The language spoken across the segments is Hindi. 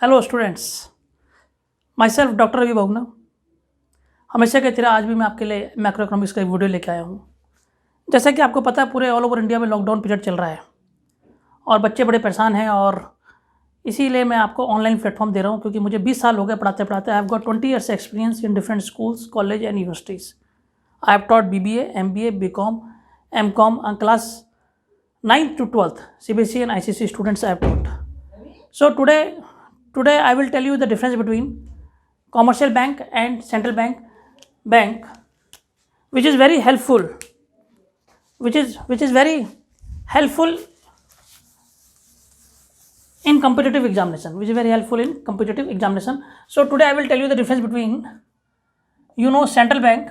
Hello students, my self doctor Ravi Bahuguna. हमेशा की तरह आज भी मैं आपके लिए मैक्रो इकोनॉमिक्स का एक वीडियो लेके आया हूँ। जैसा कि आपको पता है, पूरे ऑल ओवर इंडिया में लॉकडाउन पीरियड चल रहा है और बच्चे बड़े परेशान हैं, और इसीलिए मैं आपको ऑनलाइन प्लेटफॉर्म दे रहा हूँ, क्योंकि मुझे 20 साल हो गए पढ़ाते पढ़ाते। I have got 20 years experience in different schools, college and universities. I have taught BBA, MBA, BCom, MCom class 9th to 12th CBSE and ICC students I have taught. So today I will tell you the difference between commercial bank and central bank, which is very helpful, which is very helpful in competitive examination, So today I will tell you the difference between, central bank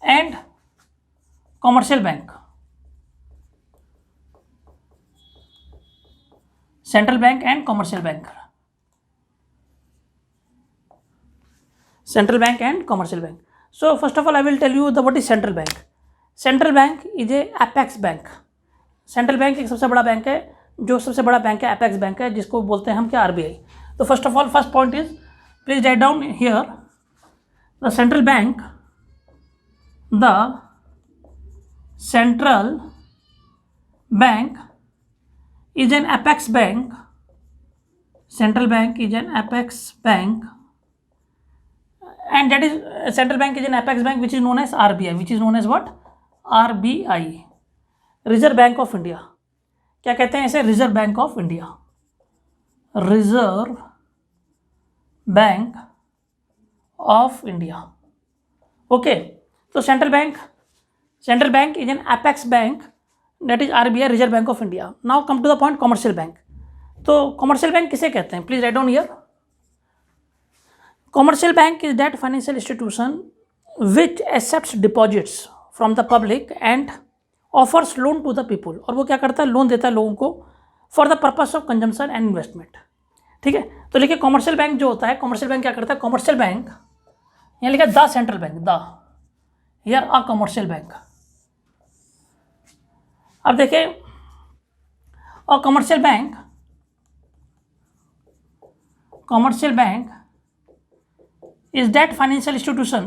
and commercial bank. Central bank and commercial bank. Central bank and commercial bank. So first of all, I will tell you what is central bank. Central bank is a apex bank. Central bank एक सबसे बड़ा बैंक है, जो सबसे बड़ा बैंक है एपेक्स बैंक है, जिसको बोलते हैं हम क्या, RBI. तो first of all, first point is, please write down here, the central bank is an apex bank. Central bank is an apex bank, and that is central bank is an apex bank which is known as RBI, which is known as what? RBI, Reserve Bank of India. क्या कहते हैं इसे? Reserve bank of India, reserve bank of India. Okay, तो central bank is an apex bank, that is RBI, Reserve Bank of India. Now come to the point, commercial bank. तो कमर्शियल बैंक किसे कहते हैं? Please write down here. Commercial bank is that financial institution which accepts deposits from the public and offers loan to the people. और वो क्या करता है? लोन देता है लोगों को for the purpose of consumption and investment. ठीक है, तो देखिए कमर्शियल बैंक जो होता है, कमर्शियल बैंक क्या करता है? कमर्शियल बैंक, यहाँ लिखा the central bank, the here a commercial bank. अब देखिए, और commercial bank is that financial institution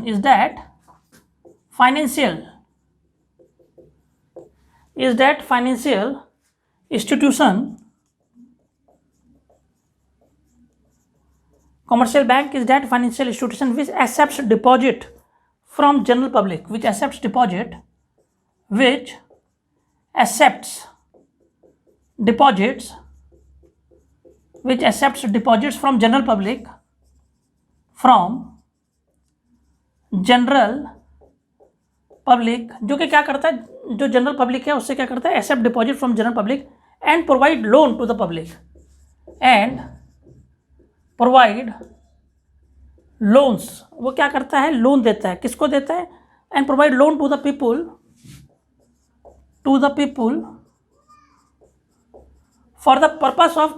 commercial bank is that financial institution which accepts deposit from general public, which accepts deposits from general public, जो कि क्या करता है? जो जनरल पब्लिक है उससे क्या करता है? Accept deposit from general public and provide loan to the public, and provide loans. वो क्या करता है? लोन देता है. किसको देता है? And provide loan to the people for the purpose of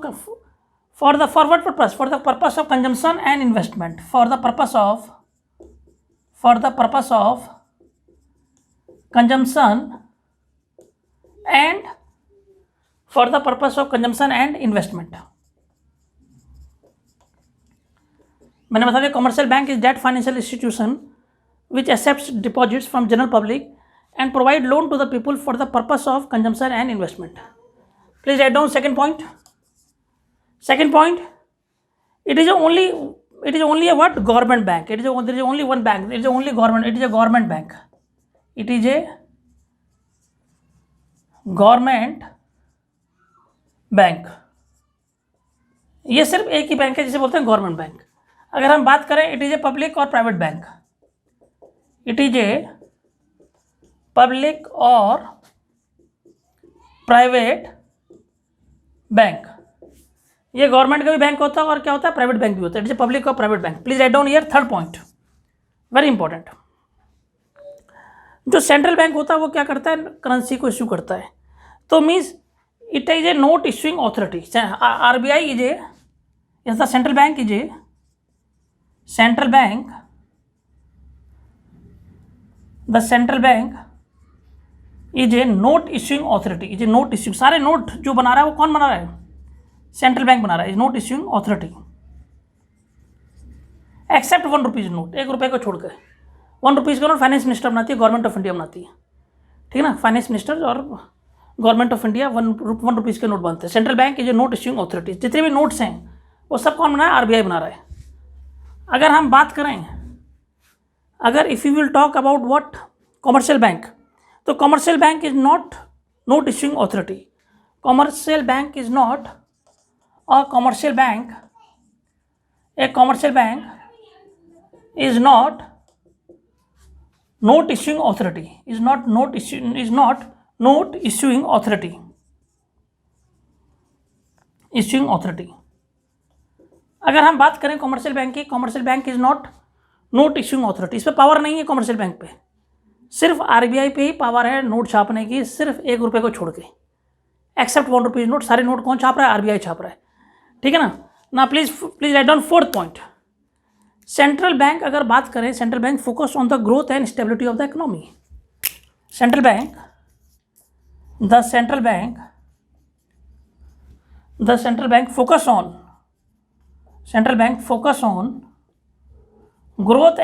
consumption and investment. For the purpose of consumption and investment. मैंने बता दिया, commercial bank is that financial institution which accepts deposits from general public and provide loan to the people for the purpose of consumption and investment. Please write down second point. It is only a what? Government bank. There is only one bank. It is only government. It is a government bank. It is a government bank. ये सिर्फ एक ही बैंक है जिसे बोलते हैं गवर्नमेंट बैंक. अगर हम बात करें, इट इज ए पब्लिक और private bank. It is a public और प्राइवेट बैंक. ये गवर्नमेंट का भी बैंक होता है और क्या होता है? प्राइवेट बैंक भी होता है. इट इज पब्लिक और private bank. Please write down here third point, very important. जो सेंट्रल बैंक होता है वो क्या करता है? करेंसी को इश्यू करता है. तो means it is a note issuing authority. RBI is a, the central bank is a The central bank is a note issuing authority, is a note issuing, सारे नोट जो बना रहा है वो कौन बना रहा है? सेंट्रल बैंक बना रहा है, is note issuing authority except 1 rupees note, 1 रुपये को छोड़कर। 1 रुपीज़ का नोट फाइनेंस मिनिस्टर बनाती है, गवर्नमेंट ऑफ इंडिया बनाती है, ठीक है ना, फाइनेंस मिनिस्टर और गवर्नमेंट ऑफ इंडिया 1 रुपीज़ के नोट बनते हैं। Central bank is a note issuing authority, जितने भी नोट्स हैं वो सब कौन बना है? आरबीआई बना रहा है। अगर हम बात करें, अगर if you will talk about what commercial bank, तो commercial bank is not note issuing authority, commercial bank is not a commercial bank, a commercial bank is not note issuing authority, is not note issuing authority, issuing authority। अगर हम बात करें कॉमर्शियल बैंक की, commercial bank is not note issuing authority, इस पर पावर नहीं है कॉमर्शियल बैंक पे, सिर्फ आरबीआई पे ही पावर है नोट छापने की, सिर्फ 1 रुपये को छोड़ के, एक्सेप्ट 1 रुपीज़ नोट। सारे नोट कौन छाप रहा है? आरबीआई छाप रहा है, ठीक है ना। Please write down 4th point. Central bank अगर बात करें, central bank focus on the growth and stability of the economy. Central bank focus on growth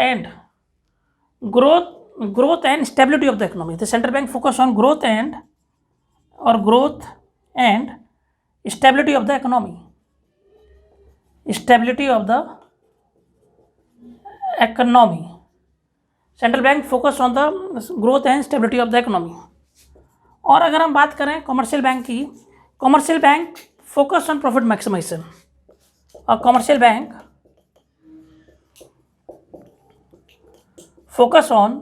and stability of the economy। The central bank focus on growth and stability of the economy, central bank focus on the growth and stability of the economy. और अगर हम बात करें कॉमर्शियल बैंक की, commercial bank focus on profit maximization, और commercial bank focus on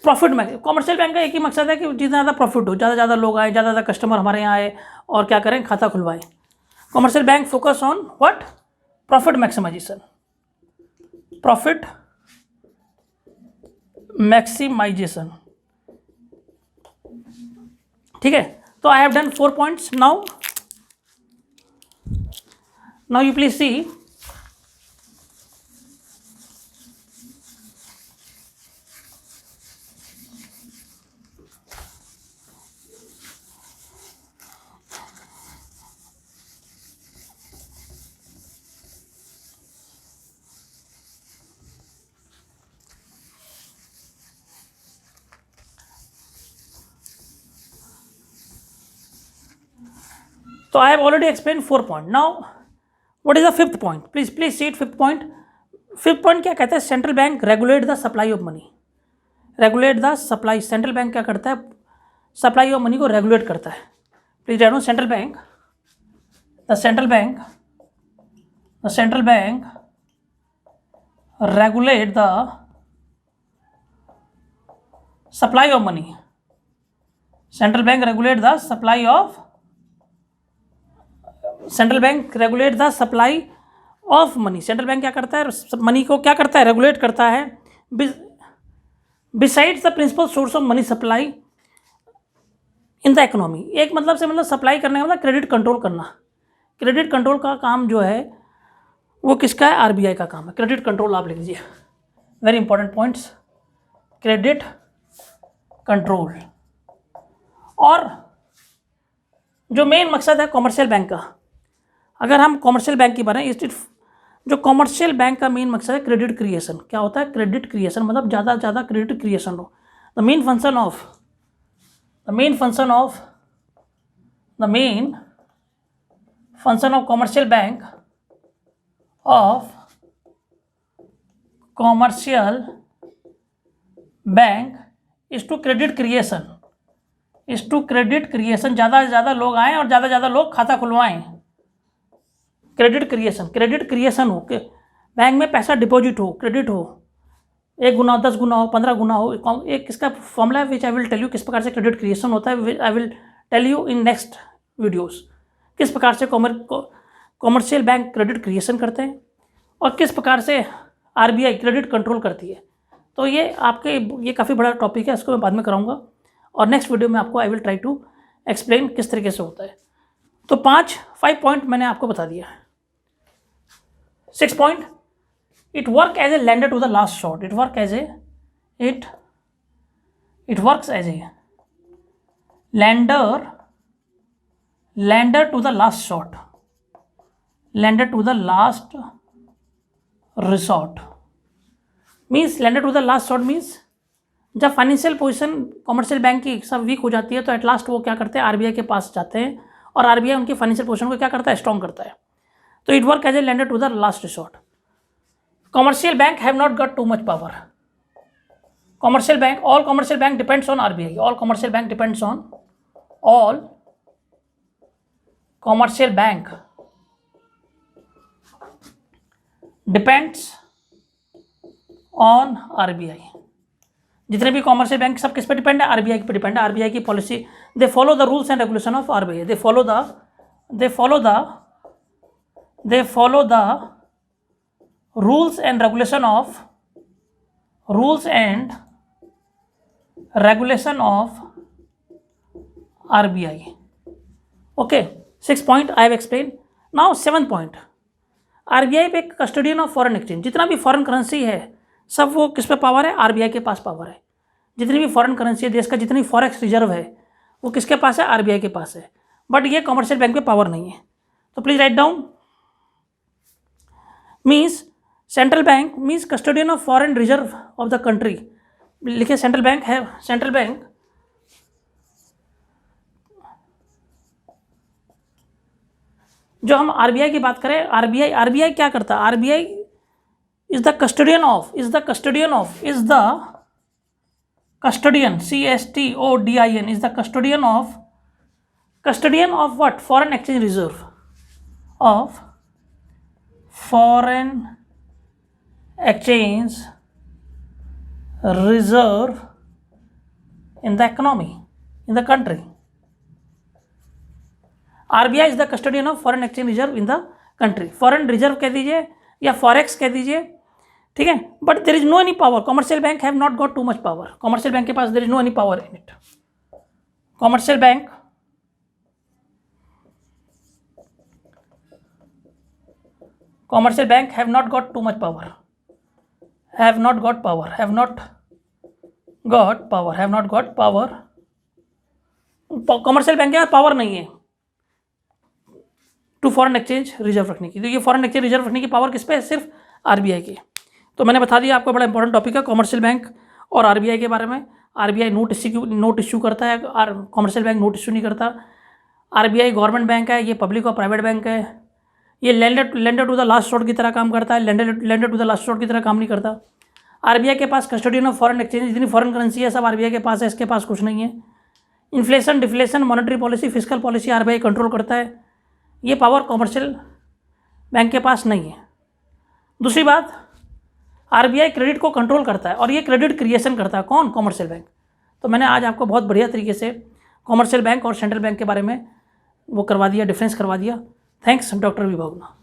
profit. Commercial bank का एक ही मकसद है कि जितना ज़्यादा प्रॉफिट हो, ज़्यादा लोग आए, ज़्यादा कस्टमर हमारे यहाँ आए और क्या करें, खाता खुलवाएं। Commercial bank focus on what? Profit maximization, profit maximization, ठीक है। तो I have done 4 points. Now you please see, तो I have already explain 4 point. Now what is the 5th point? Please see it. 5th point क्या कहता है? Central bank regulate the supply of money, regulate the supply. Central bank क्या करता है? सप्लाई ऑफ मनी को रेगुलेट करता है। प्लीज जानो, central bank regulate the supply of money, central bank regulate the supply of central bank regulate the supply of money. Central bank क्या करता है? मनी को क्या करता है? रेगुलेट करता है। Besides the principal source of money supply in the economy. एक मतलब से मतलब सप्लाई करने का मतलब क्रेडिट कंट्रोल करना। क्रेडिट कंट्रोल का काम जो है वो किसका है? आरबीआई का काम है। क्रेडिट कंट्रोल आप लिख लीजिए, very important points, credit control. और जो मेन मकसद है कॉमर्शियल बैंक का, अगर हम कॉमर्शियल बैंक की बात करें, जो कॉमर्शियल बैंक का मेन मकसद है क्रेडिट क्रिएशन। क्या होता है? क्रेडिट क्रिएशन, मतलब ज़्यादा से ज़्यादा क्रेडिट क्रिएशन हो। The main function of commercial bank is to credit creation, ज़्यादा से ज़्यादा लोग आएँ और ज़्यादा से ज़्यादा लोग खाता खुलवाएँ। क्रेडिट क्रिएशन हो कि बैंक में पैसा डिपॉजिट हो, क्रेडिट हो, 1 गुना हो, 10 गुना हो, 15 गुना हो। एक इसका फॉर्मूला है which I will tell you किस प्रकार से क्रेडिट क्रिएशन होता है। I will tell you in next videos किस प्रकार से कॉमर्शियल बैंक क्रेडिट क्रिएशन करते हैं और किस प्रकार से आरबीआई क्रेडिट कंट्रोल करती है। तो ये काफ़ी बड़ा टॉपिक है, इसको मैं बाद में कराऊंगा और नेक्स्ट वीडियो में आपको I will try to explain किस तरीके से होता है। तो 5 पॉइंट मैंने आपको बता दिया। 6th point, it work as a lender to the last resort. It it works as a lender to the last short, lender to the last resort means lender to the last short means जब फाइनेंशियल पोजीशन कॉमर्शियल बैंक की सब वीक हो जाती है तो एट लास्ट वो क्या करते हैं, आरबीआई के पास जाते हैं और आरबीआई उनकी फाइनेंशियल पोजीशन को क्या करता है, स्ट्रॉन्ग करता है. तो it work as a lender to the last resort. Commercial bank have not got too much power. commercial bank, all commercial bank depends on RBI. All commercial bank depends on RBI. जितने भी कॉमर्शियल बैंक सब किस पे डिपेंड है, आरबीआई पे डिपेंड है. आरबीआई की policy, they follow the rules and regulation of RBI. They follow the rules and regulation of RBI. Okay, 6 point I have explained. Now 7 point, RBI पे कस्टोडियन ऑफ फॉरेन एक्सचेंज. जितना भी फॉरेन करेंसी है सब वो किस पे पावर है, आरबीआई के पास पावर है. जितनी भी फॉरेन करेंसी है देश का, जितनी फॉरेक्स रिजर्व है वो किसके पास है, आरबीआई के पास है. बट ये कमर्शियल बैंक पे पावर नहीं है. तो please write down. Means central bank means custodian of foreign reserve of the country. लिखिए सेंट्रल बैंक है, सेंट्रल बैंक जो हम आरबीआई की बात करें, आरबीआई क्या करता है, RBI is the custodian CSTODIN is the custodian of what, foreign exchange reserve of foreign exchange reserve in the economy, in the country. RBI is the custodian of foreign exchange reserve in the country. Foreign reserve कह दीजिए या फॉरेक्स कह दीजिए, ठीक है. But there is no any power. Commercial bank have not got too much power. Commercial bank के पास there is no any power in it. Commercial bank have not got too much power. Commercial bank के पास पावर नहीं है टू फॉरेन एक्सचेंज रिजर्व रखने की. तो ये फॉरेन एक्सचेंज रिजर्व रखने की पावर किस पे है, सिर्फ आरबीआई की. तो मैंने बता दिया आपको, बड़ा इंपॉर्टेंट टॉपिक है कॉमर्शियल बैंक और आरबीआई के बारे में. आरबीआई नोट इश्यू करता है, कॉमर्शियल बैंक नोट इश्यू नहीं करता. आरबीआई गवर्नमेंट बैंक है, ये पब्लिक और प्राइवेट बैंक है. ये lender to the last resort की तरह काम करता है, lender to the last resort की तरह काम नहीं करता. आरबीआई के पास कस्टोडियन ऑफ फॉरेन एक्सचेंज, जितनी फॉरेन करेंसी है सब आरबीआई के पास है, इसके पास कुछ नहीं है. Inflation, deflation, monetary policy, fiscal policy RBI control करता है. ये पावर कॉमर्शियल बैंक के पास नहीं है. दूसरी बात, आरबीआई क्रेडिट को कंट्रोल करता है और ये क्रेडिट क्रिएशन करता है कौन, कॉमर्शियल बैंक. तो मैंने आज आपको बहुत बढ़िया तरीके से कॉमर्शियल बैंक और सेंट्रल बैंक के बारे में वो करवा दिया, डिफरेंस करवा दिया. थैंक्स डॉक्टर वी भावना.